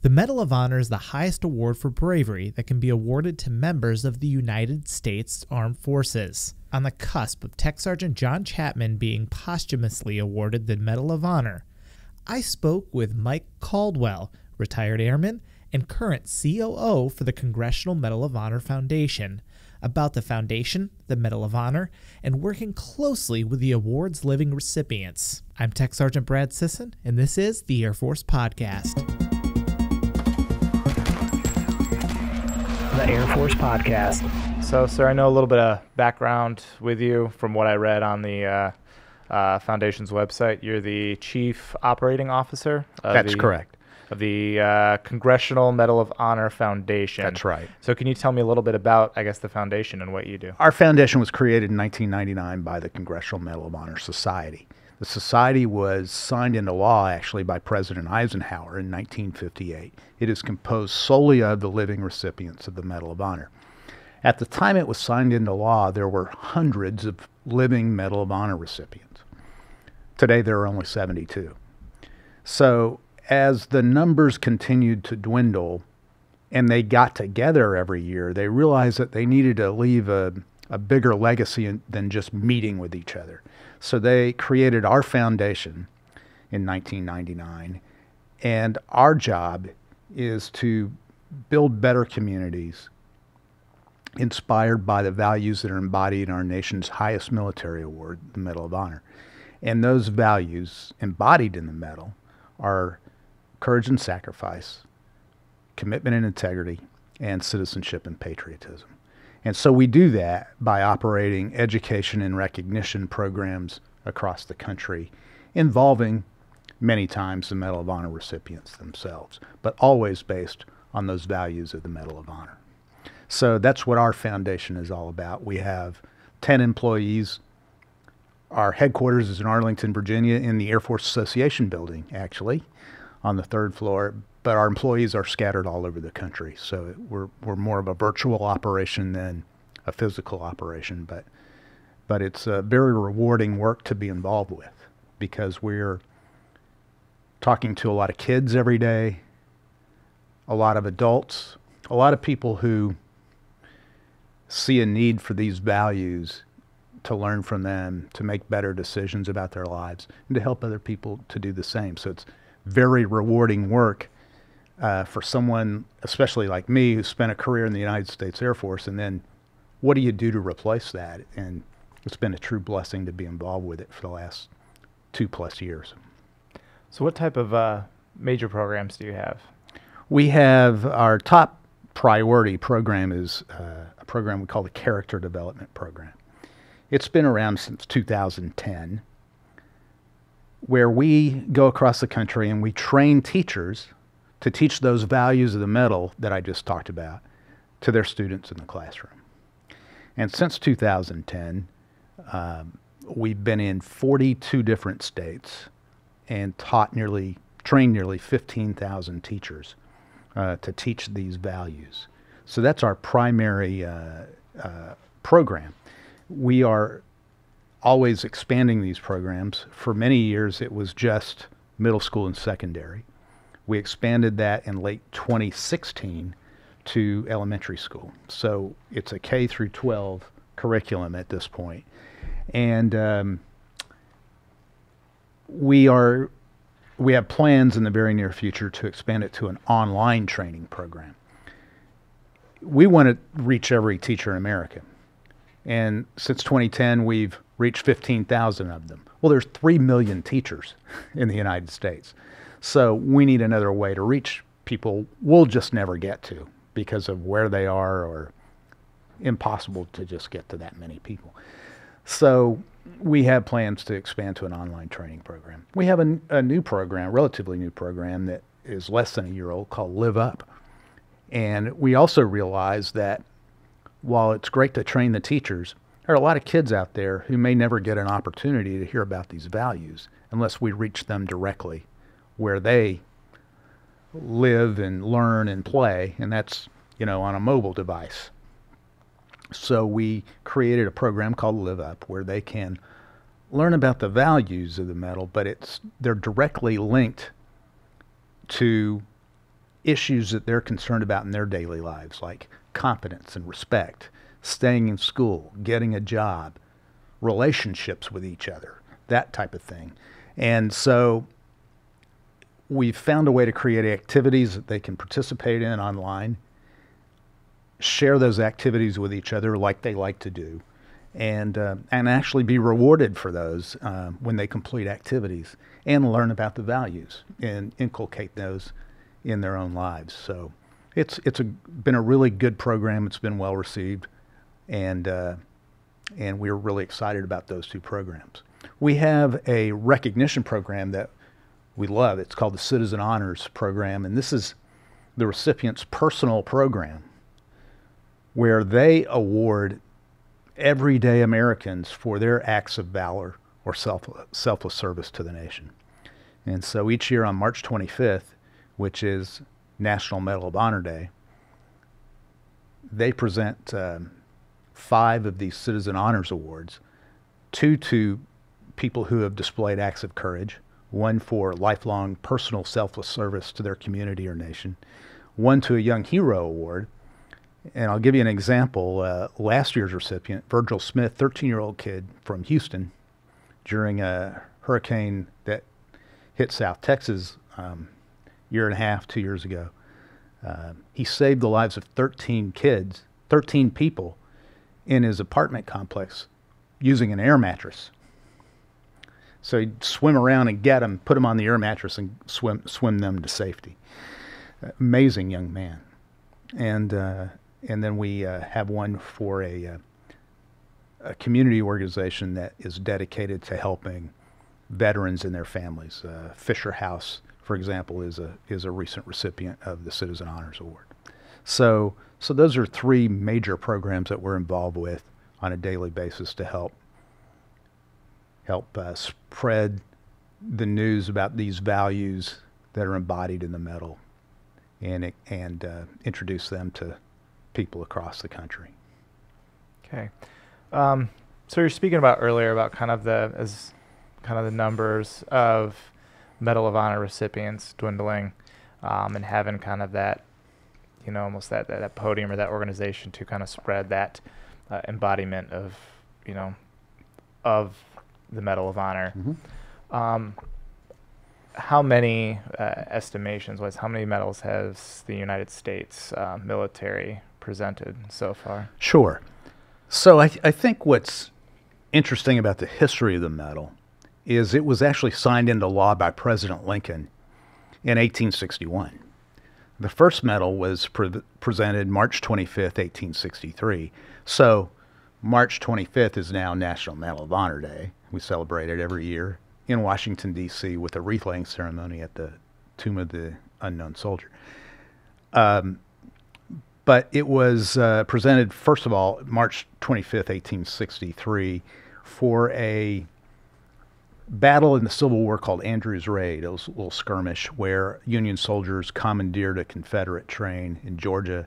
The Medal of Honor is the highest award for bravery that can be awarded to members of the United States Armed Forces. On the cusp of Tech Sergeant John Chapman being posthumously awarded the Medal of Honor, I spoke with Mike Caldwell, retired airman and current COO for the Congressional Medal of Honor Foundation, about the foundation, the Medal of Honor, and working closely with the award's living recipients. I'm Tech Sergeant Brad Sisson, and this is the Air Force Podcast. The Air Force Podcast. So, sir, I know a little bit of background with you from what I read on the Foundation's website. You're the Chief Operating Officer. That's correct. Of the Congressional Medal of Honor Foundation. That's right. So can you tell me a little bit about, I guess, the foundation and what you do? Our foundation was created in 1999 by the Congressional Medal of Honor Society. The society was signed into law, actually, by President Eisenhower in 1958. It is composed solely of the living recipients of the Medal of Honor. At the time it was signed into law, there were hundreds of living Medal of Honor recipients. Today, there are only 72. So, as the numbers continued to dwindle and they got together every year, they realized that they needed to leave a bigger legacy than just meeting with each other. So they created our foundation in 1999, and our job is to build better communities inspired by the values that are embodied in our nation's highest military award, the Medal of Honor. And those values embodied in the medal are courage and sacrifice, commitment and integrity, and citizenship and patriotism. And so we do that by operating education and recognition programs across the country, involving many times the Medal of Honor recipients themselves, but always based on those values of the Medal of Honor. So that's what our foundation is all about. We have 10 employees. Our headquarters is in Arlington, Virginia, in the Air Force Association building, actually, on the 3rd floor, but our employees are scattered all over the country. So we're more of a virtual operation than a physical operation, but it's a very rewarding work to be involved with because we're talking to a lot of kids every day, a lot of adults, a lot of people who see a need for these values, to learn from them, to make better decisions about their lives, and to help other people to do the same. So it's very rewarding work for someone, especially like me, who spent a career in the United States Air Force, and then what do you do to replace that? And it's been a true blessing to be involved with it for the last 2+ years. So what type of major programs do you have? We have our top priority program is a program we call the Character Development Program. It's been around since 2010, where we go across the country and we train teachers to teach those values of the medal that I just talked about to their students in the classroom. And since 2010, we've been in 42 different states and trained nearly 15,000 teachers to teach these values. So that's our primary program. We are always expanding these programs. For many years, it was just middle school and secondary. We expanded that in late 2016 to elementary school. So it's a K through 12 curriculum at this point. And we have plans in the very near future to expand it to an online training program. We want to reach every teacher in America. And since 2010, we've reached 15,000 of them. Well, there's 3 million teachers in the United States. So we need another way to reach people we'll just never get to because of where they are, or impossible to just get to that many people. So we have plans to expand to an online training program. We have a new program, relatively new program, that is less than a year old, called Live Up. And we also realize that while it's great to train the teachers, there are a lot of kids out there who may never get an opportunity to hear about these values unless we reach them directly where they live and learn and play, and that's, on a mobile device. So we created a program called Live Up where they can learn about the values of the medal, but they're directly linked to issues that they're concerned about in their daily lives, like competence and respect, staying in school, getting a job, relationships with each other, that type of thing. And so we've found a way to create activities that they can participate in online, share those activities with each other like they like to do, and actually be rewarded for those when they complete activities, and learn about the values and inculcate those in their own lives. So it's been a really good program. It's been well received, and we're really excited about those two programs. We have a recognition program that we love. It's called the Citizen Honors Program, and this is the recipient's personal program where they award everyday Americans for their acts of valor or selfless service to the nation. And so each year on March 25th, which is National Medal of Honor Day, they present 5 of these Citizen Honors Awards, 2 to people who have displayed acts of courage, 1 for lifelong personal selfless service to their community or nation, 1 to a Young Hero Award. And I'll give you an example. Last year's recipient, Virgil Smith, 13-year-old kid from Houston, during a hurricane that hit South Texas year and a half, 2 years ago. He saved the lives of 13 kids, 13 people in his apartment complex using an air mattress. So he'd swim around and get them, put them on the air mattress, and swim them to safety. Amazing young man. And then we have one for a community organization that is dedicated to helping veterans and their families. Fisher House, for example, is a recent recipient of the Citizen Honors Award. So those are 3 major programs that we're involved with on a daily basis to help spread the news about these values that are embodied in the medal, and introduce them to people across the country. Okay. So you're speaking about earlier about kind of the numbers of Medal of Honor recipients dwindling, and having kind of that, almost that podium or that organization to kind of spread that embodiment of, of the Medal of Honor. Mm-hmm. How many estimations how many medals has the United States military presented so far? Sure. So I think what's interesting about the history of the medal is it was actually signed into law by President Lincoln in 1861. The first medal was presented March 25th, 1863. So March 25th is now National Medal of Honor Day. We celebrate it every year in Washington, D.C. with a wreath-laying ceremony at the Tomb of the Unknown Soldier. But it was presented, first of all, March 25th, 1863, for a battle in the Civil War called Andrew's Raid. It was a little skirmish where Union soldiers commandeered a Confederate train in Georgia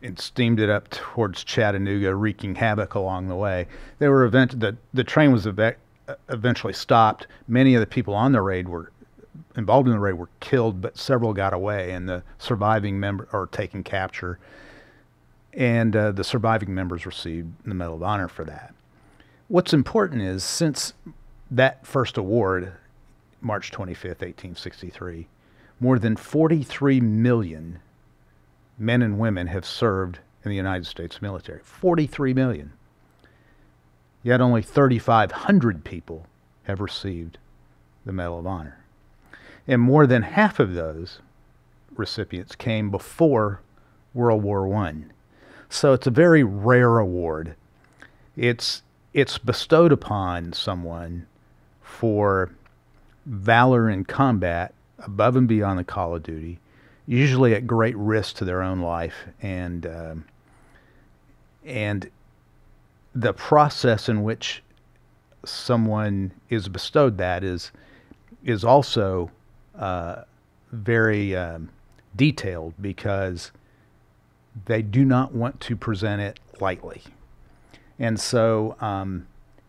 and steamed it up towards Chattanooga, wreaking havoc along the way. The train was eventually stopped. Many of the people on the raid were involved in the raid were killed, but several got away, and the surviving members are taken capture. And the surviving members received the Medal of Honor for that. What's important is, since that first award, March 25th, 1863, more than 43 million men and women have served in the United States military. 43 million. Yet only 3,500 people have received the Medal of Honor. And more than half of those recipients came before World War I. So it's a very rare award. It's bestowed upon someone for valor in combat above and beyond the call of duty, usually at great risk to their own life, and the process in which someone is bestowed that is also very detailed, because they do not want to present it lightly. And so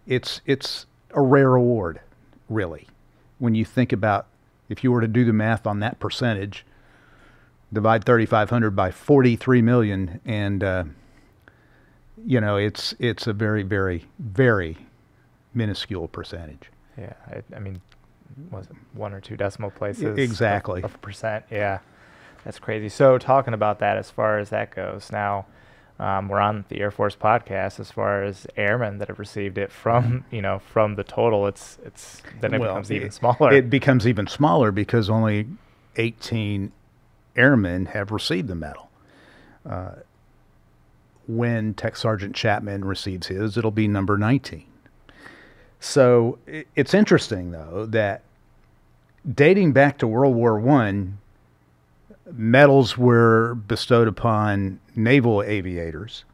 it's a rare award, really. When you think about, if you were to do the math on that percentage, Divide 3,500 by 43 million, and it's a very, very, very minuscule percentage. Yeah, I mean, was it 1 or 2 decimal places? Exactly. Of percent, yeah. That's crazy. So talking about that, as far as that goes, now we're on the Air Force podcast. As far as airmen that have received it from the total, it's then it becomes even smaller. It becomes even smaller because only 18 airmen have received the medal. When Tech Sergeant Chapman receives his, it'll be number 19. So it's interesting, though, that dating back to World War I, medals were bestowed upon naval aviators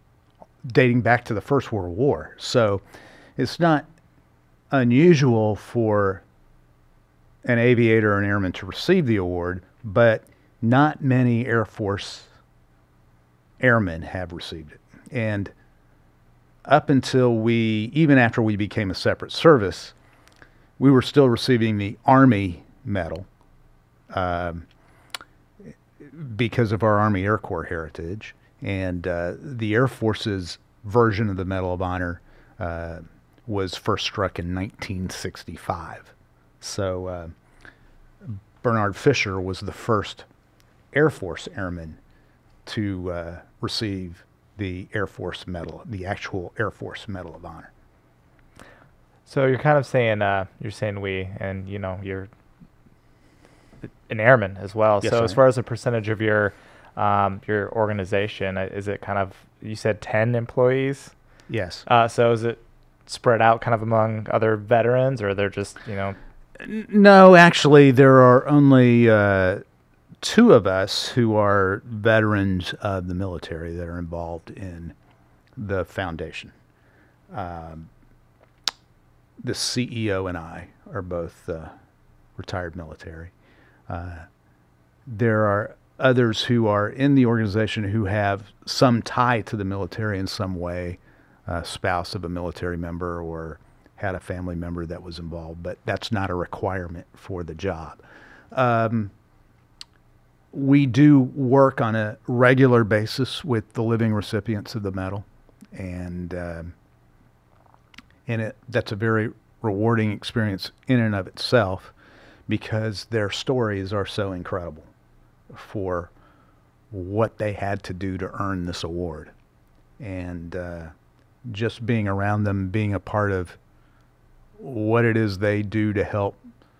dating back to the First World War. So it's not unusual for an aviator or an airman to receive the award, but not many Air Force airmen have received it. And up until even after we became a separate service, we were still receiving the Army medal because of our Army Air Corps heritage. And the Air Force's version of the Medal of Honor was first struck in 1965. So Bernard Fisher was the first Air Force airman to receive the Air Force medal, the actual Air Force Medal of Honor. So you're kind of saying, we, and you're an airman as well. Yes, so I as am. far as a percentage of your organization, is it kind of, you said 10 employees? Yes. So is it spread out kind of among other veterans, or they're just, No, actually, there are only 2 of us who are veterans of the military that are involved in the foundation. The CEO and I are both retired military. There are others who are in the organization who have some tie to the military in some way, a spouse of a military member or had a family member that was involved, but that's not a requirement for the job. We do work on a regular basis with the living recipients of the medal, and that's a very rewarding experience in and of itself because their stories are so incredible for what they had to do to earn this award. And just being around them, being a part of what it is they do to help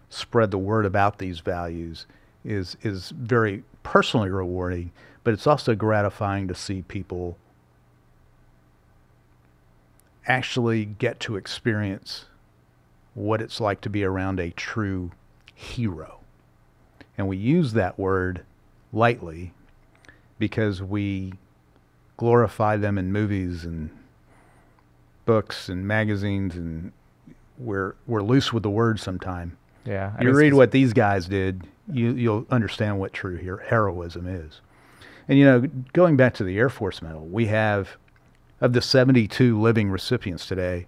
spread the word about these values is very personally rewarding, but it's also gratifying to see people actually get to experience what it's like to be around a true hero. And we use that word lightly because we glorify them in movies and books and magazines, and we're loose with the word sometime. Yeah. You read what these guys did, you'll understand what true heroism is. And, going back to the Air Force Medal, we have, of the 72 living recipients today,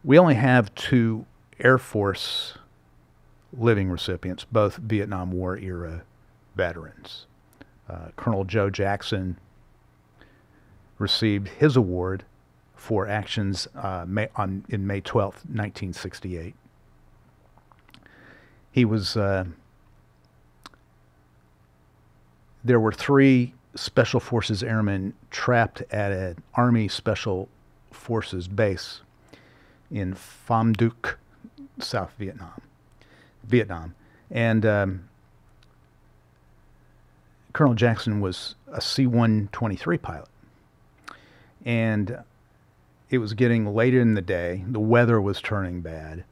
we only have 2 Air Force living recipients, both Vietnam War era veterans. Colonel Joe Jackson received his award for actions in May 12th, 1968. He was, there were 3 Special Forces airmen trapped at an Army Special Forces base in Pham Duc, South Vietnam. And Colonel Jackson was a C-123 pilot. And it was getting later in the day. The weather was turning bad.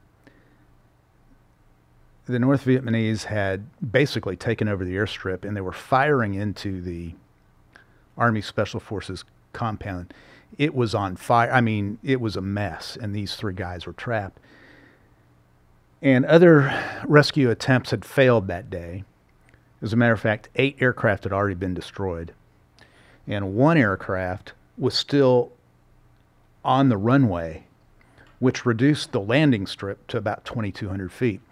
The North Vietnamese had basically taken over the airstrip, and they were firing into the Army Special Forces compound. It was on fire. I mean, it was a mess, and these 3 guys were trapped. And other rescue attempts had failed that day. As a matter of fact, 8 aircraft had already been destroyed, and 1 aircraft was still on the runway, which reduced the landing strip to about 2,200 feet.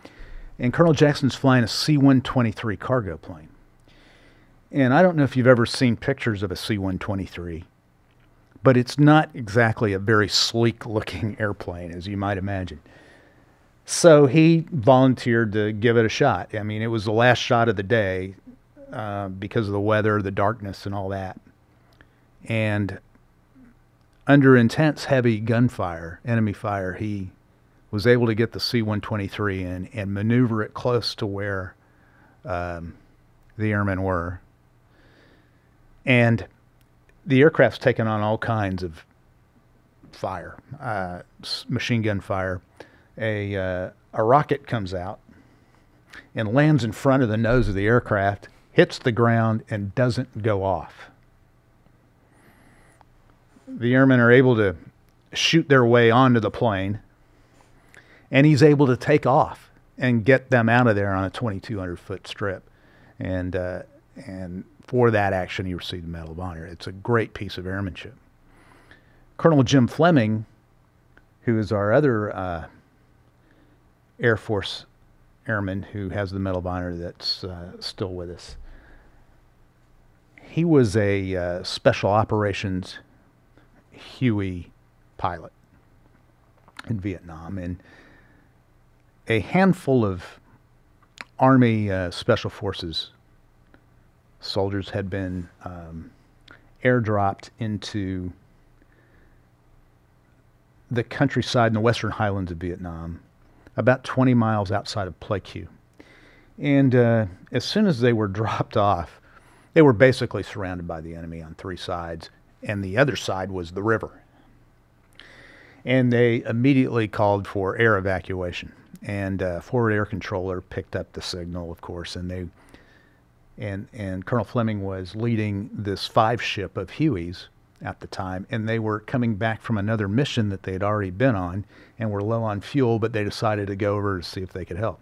And Colonel Jackson's flying a C-123 cargo plane. And I don't know if you've ever seen pictures of a C-123, but it's not exactly a very sleek-looking airplane, as you might imagine. So he volunteered to give it a shot. I mean, it was the last shot of the day because of the weather, the darkness, and all that. And under intense, heavy gunfire, enemy fire, he was able to get the C-123 in and maneuver it close to where the airmen were. And the aircraft's taken on all kinds of fire, machine gun fire. A rocket comes out and lands in front of the nose of the aircraft, hits the ground, and doesn't go off. The airmen are able to shoot their way onto the plane, and he's able to take off and get them out of there on a 2,200-foot strip. And for that action, he received the Medal of Honor. It's a great piece of airmanship. Colonel Jim Fleming, who is our other Air Force airman who has the Medal of Honor that's still with us, he was a Special Operations Huey pilot in Vietnam, and a handful of Army Special Forces soldiers had been airdropped into the countryside in the western highlands of Vietnam, about 20 miles outside of Pleiku. And as soon as they were dropped off, they were basically surrounded by the enemy on three sides, and the other side was the river. And they immediately called for air evacuation. And forward air controller picked up the signal, of course, and Colonel Fleming was leading this 5-ship of Hueys at the time, and they were coming back from another mission that they had already been on and were low on fuel, but they decided to go over to see if they could help.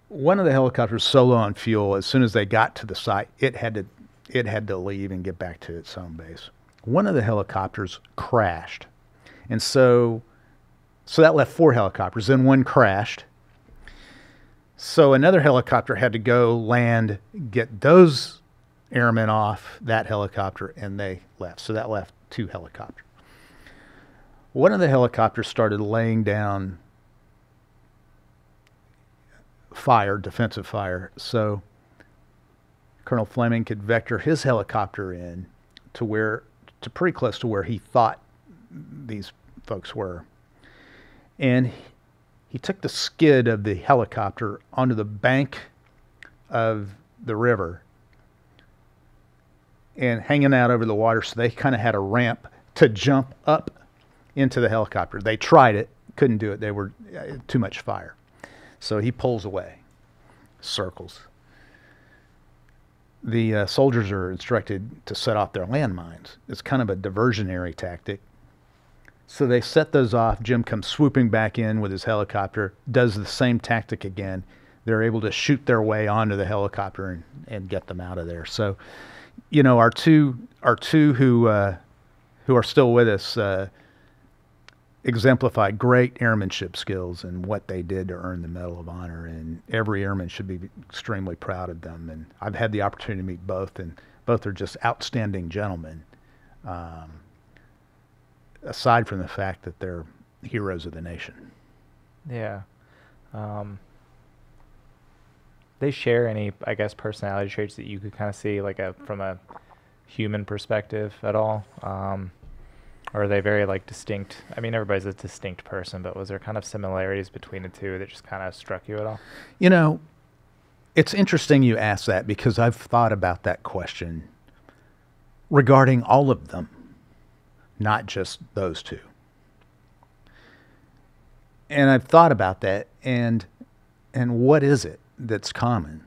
One of the helicopters, so low on fuel, as soon as they got to the site, it had to leave and get back to its home base. One of the helicopters crashed, and so that left 4 helicopters. Then one crashed. So another helicopter had to go land, get those airmen off that helicopter, and they left. So that left 2 helicopters. One of the helicopters started laying down fire, defensive fire, so Colonel Fleming could vector his helicopter in to pretty close to where he thought these folks were. And he took the skid of the helicopter onto the bank of the river and hanging out over the water, so they kind of had a ramp to jump up into the helicopter. They tried it, couldn't do it. They were too much fire. So he pulls away, circles. The soldiers are instructed to set off their landmines. It's kind of a diversionary tactic. So they set those off. Jim comes swooping back in with his helicopter, does the same tactic again. They're able to shoot their way onto the helicopter and get them out of there. So, you know, our two who are still with us exemplified great airmanship skills and what they did to earn the Medal of Honor, and every airman should be extremely proud of them. And I've had the opportunity to meet both, and both are just outstanding gentlemen, aside from the fact that they're heroes of the nation. Yeah. They share any, I guess, personality traits that you could kind of see, like from a human perspective at all? Or are they very like distinct? I mean, everybody's a distinct person, but was there kind of similarities between the two that just kind of struck you at all? You know, it's interesting you ask that, because I've thought about that question regarding all of them, not just those two. And I've thought about that, and what is it that's common?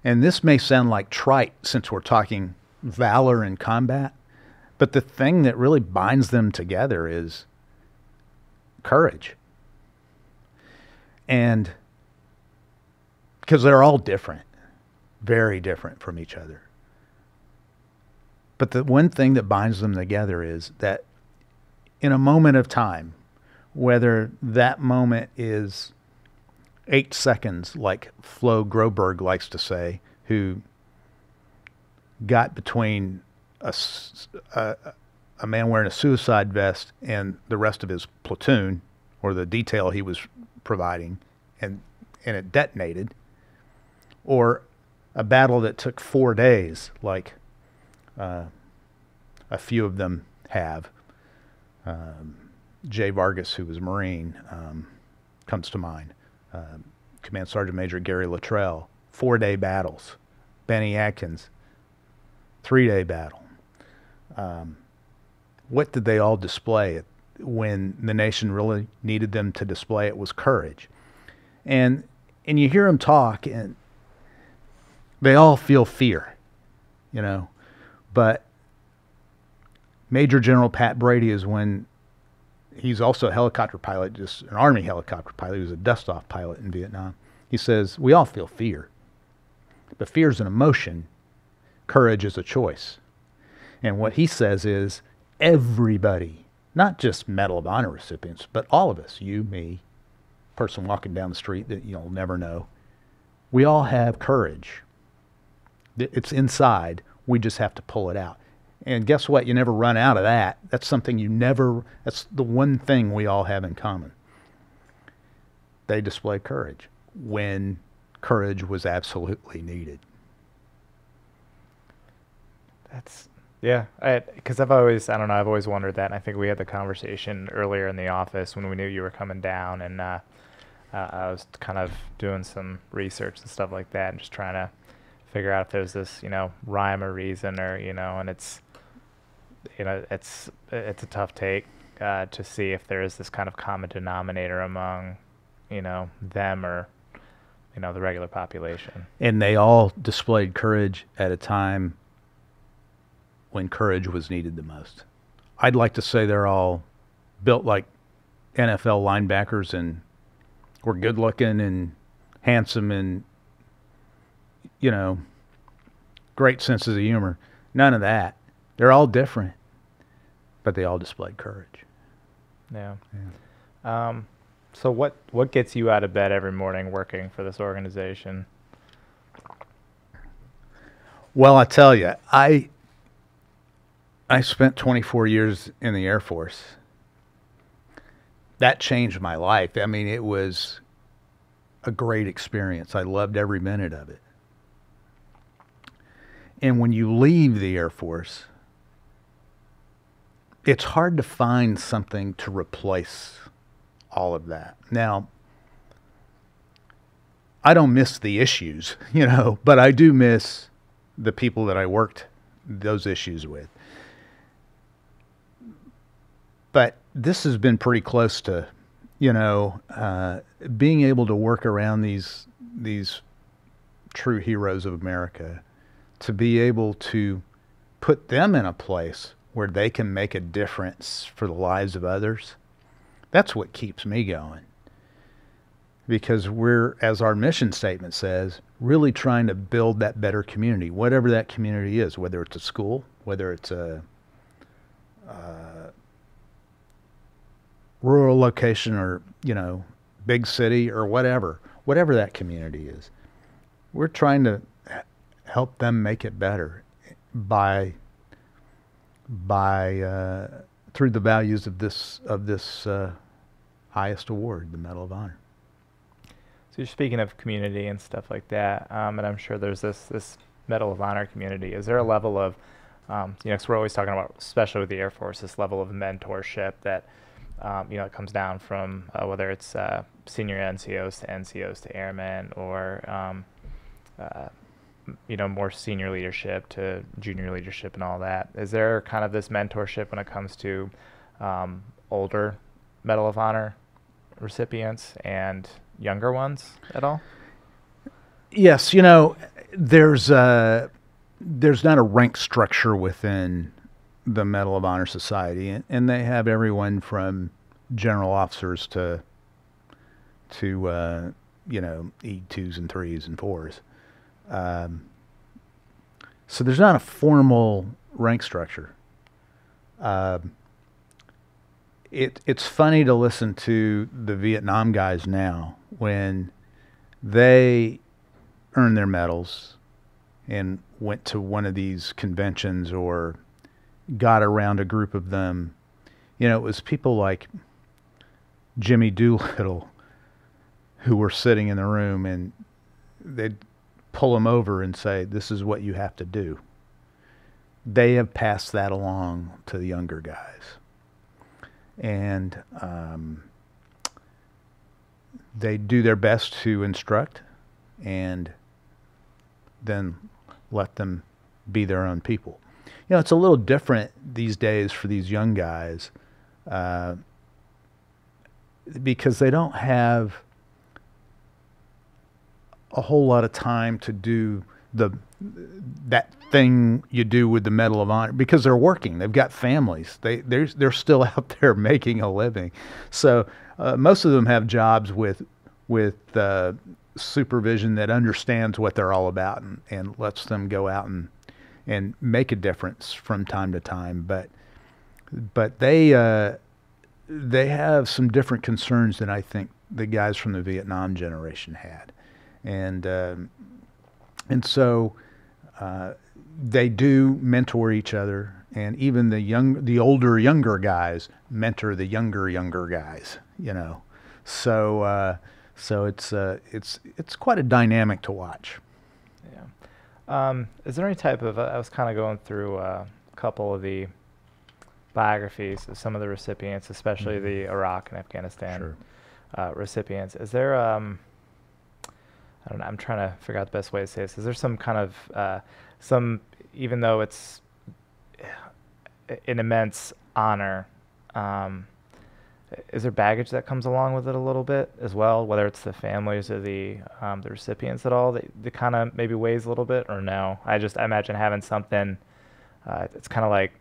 And this may sound like trite since we're talking valor in combat, but the thing that really binds them together is courage. And because they're all different, very different from each other. But the one thing that binds them together is that in a moment of time, whether that moment is 8 seconds, like Flo Groberg likes to say, who got between a man wearing a suicide vest and the rest of his platoon, or the detail he was providing, and it detonated, or a battle that took 4 days, like a few of them have. Jay Vargas, who was a Marine, comes to mind. Command Sergeant Major Gary Luttrell, 4-day battles. Benny Atkins, 3-day battle. What did they all display when the nation really needed them to display? It was courage. And you hear them talk, and they all feel fear, you know. But Major General Pat Brady is when he's also a helicopter pilot, just an Army helicopter pilot. He was a dust-off pilot in Vietnam. He says, we all feel fear. But fear is an emotion. Courage is a choice. And what he says is everybody, not just Medal of Honor recipients, but all of us, you, me, person walking down the street that you'll never know, we all have courage. It's inside. We just have to pull it out. And guess what? You never run out of that. That's something that's the one thing we all have in common. They display courage when courage was absolutely needed. Because I've always wondered that, and I think we had the conversation earlier in the office when we knew you were coming down, and I was kind of doing some research and stuff like that, and just trying to figure out if there's this, rhyme or reason, or, and it's a tough take to see if there is this kind of common denominator among, them or, the regular population. And they all displayed courage at a time when courage was needed the most. I'd like to say they're all built like NFL linebackers and were good looking and handsome and, great senses of humor. None of that. They're all different, but they all displayed courage. Yeah. So what gets you out of bed every morning working for this organization? Well, I tell you, I spent 24 years in the Air Force. That changed my life. I mean, it was a great experience. I loved every minute of it. And when you leave the Air Force, it's hard to find something to replace all of that. Now, I don't miss the issues, but I do miss the people that I worked those issues with. But this has been pretty close to, being able to work around these true heroes of America, to be able to put them in a place where they can make a difference for the lives of others. That's what keeps me going. Because we're, as our mission statement says, really trying to build that better community, whatever that community is, whether it's a school, whether it's a rural location or, big city or whatever that community is. We're trying to help them make it better by through the values of this highest award, the Medal of Honor. So you're speaking of community and stuff like that, and I'm sure there's this Medal of Honor community. Is there a level of, because we're always talking about, especially with the Air Force, this level of mentorship that, it comes down from whether it's senior NCOs to airmen, or more senior leadership to junior leadership and all that. Is there kind of this mentorship when it comes to older Medal of Honor recipients and younger ones at all? Yes, there's not a rank structure within the Medal of Honor Society, and they have everyone from general officers to E2s and 3s and 4s. So there's not a formal rank structure. It's funny to listen to the Vietnam guys now when they earned their medals and went to one of these conventions or got around a group of them. You know, it was people like Jimmy Doolittle who were sitting in the room, and they'd pull them over and say, this is what you have to do. They have passed that along to the younger guys. And they do their best to instruct and then let them be their own people. You know, it's a little different these days for these young guys because they don't have a whole lot of time to do that thing you do with the Medal of Honor because they're working. They've got families. They're still out there making a living. So most of them have jobs with supervision that understands what they're all about and lets them go out and make a difference from time to time. But they have some different concerns than I think the guys from the Vietnam generation had. And so they do mentor each other, and even the older younger guys mentor the younger guys. You know, so it's quite a dynamic to watch. Yeah. Is there any type of? I was kind of going through a couple of the biographies of some of the recipients, especially the Iraq and Afghanistan recipients. Is there I don't know, I'm trying to figure out the best way to say this. Is there some kind of, even though it's an immense honor, is there baggage that comes along with it a little bit as well, whether it's the families or the recipients at all, that kind of maybe weighs a little bit, or no? I imagine having something, it's kind of like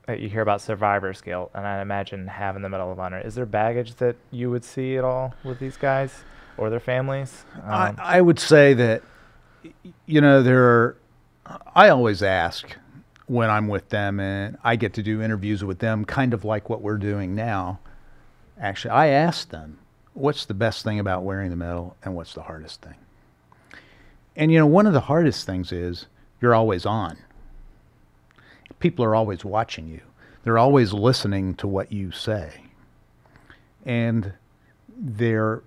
you hear about survivor's guilt, and I imagine having the Medal of Honor. Is there baggage that you would see at all with these guys? Or their families? I would say that, you know, I always ask when I'm with them, and I get to do interviews with them, kind of like what we're doing now. Actually, I ask them, what's the best thing about wearing the medal, and what's the hardest thing? And, you know, one of the hardest things is you're always on. People are always watching you. They're always listening to what you say. And they're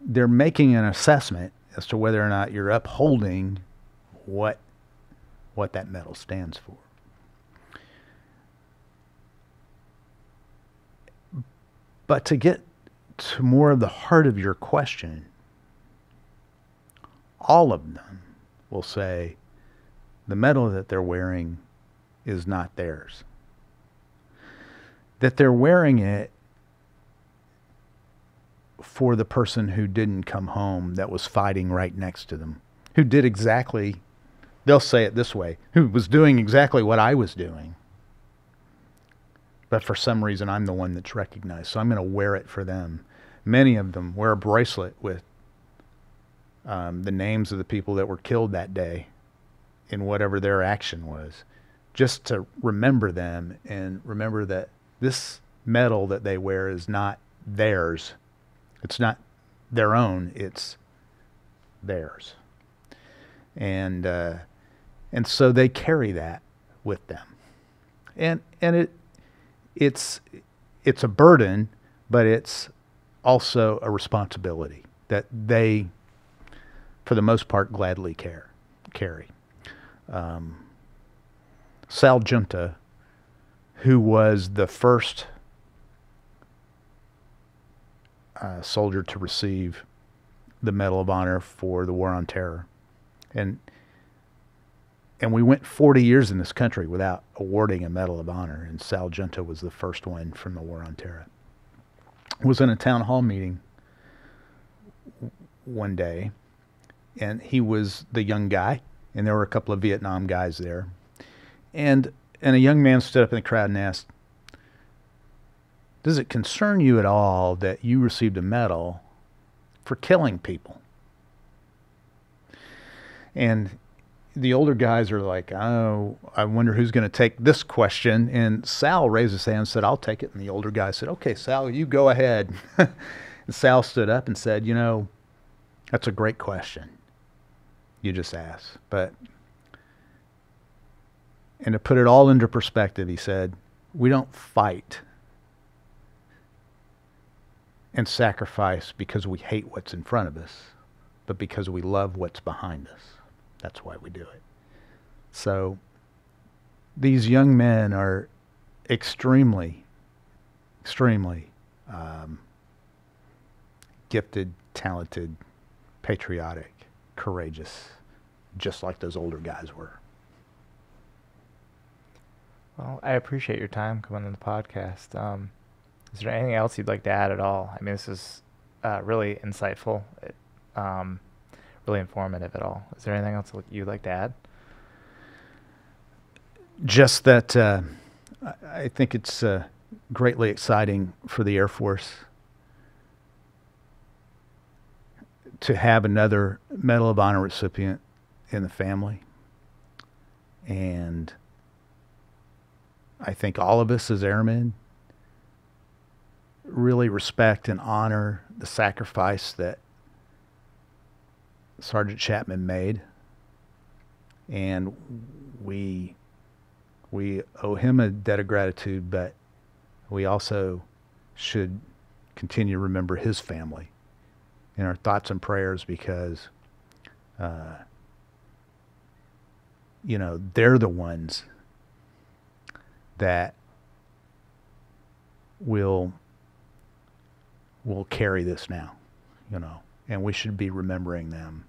making an assessment as to whether or not you're upholding what that medal stands for. But to get to more of the heart of your question, all of them will say the medal that they're wearing is not theirs. That they're wearing it for the person who didn't come home, that was fighting right next to them, who did exactly, they'll say it this way, who was doing exactly what I was doing. But for some reason, I'm the one that's recognized, so I'm going to wear it for them. Many of them wear a bracelet with the names of the people that were killed that day in whatever their action was, just to remember them and remember that this medal that they wear is not theirs. It's not their own, it's theirs. And so they carry that with them. And it's a burden, but it's also a responsibility that they, for the most part, gladly carry. Sal Junta, who was the first soldier to receive the Medal of Honor for the War on Terror. And we went 40 years in this country without awarding a Medal of Honor, and Sal Junta was the first one from the War on Terror. Was in a town hall meeting one day, and he was the young guy, and there were a couple of Vietnam guys there. And a young man stood up in the crowd and asked, does it concern you at all that you received a medal for killing people? And the older guys are like, oh, I wonder who's going to take this question. And Sal raised his hand and said, I'll take it. And the older guy said, okay, Sal, you go ahead. And Sal stood up and said, you know, that's a great question you just asked. And to put it all into perspective, he said, we don't fight and sacrifice because we hate what's in front of us, but because we love what's behind us. That's why we do it. So these young men are extremely gifted, talented, patriotic, courageous, just like those older guys were. Well, I appreciate your time coming on the podcast. Is there anything else you'd like to add at all? I mean, this is really insightful, really informative at all. Is there anything else you'd like to add? Just that I think it's greatly exciting for the Air Force to have another Medal of Honor recipient in the family. And I think all of us as airmen really respect and honor the sacrifice that Sergeant Chapman made. And we owe him a debt of gratitude, but we also should continue to remember his family in our thoughts and prayers, because you know, they're the ones that will carry this now, you know, and we should be remembering them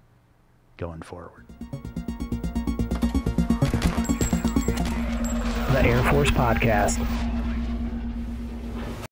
going forward. The Air Force Podcast.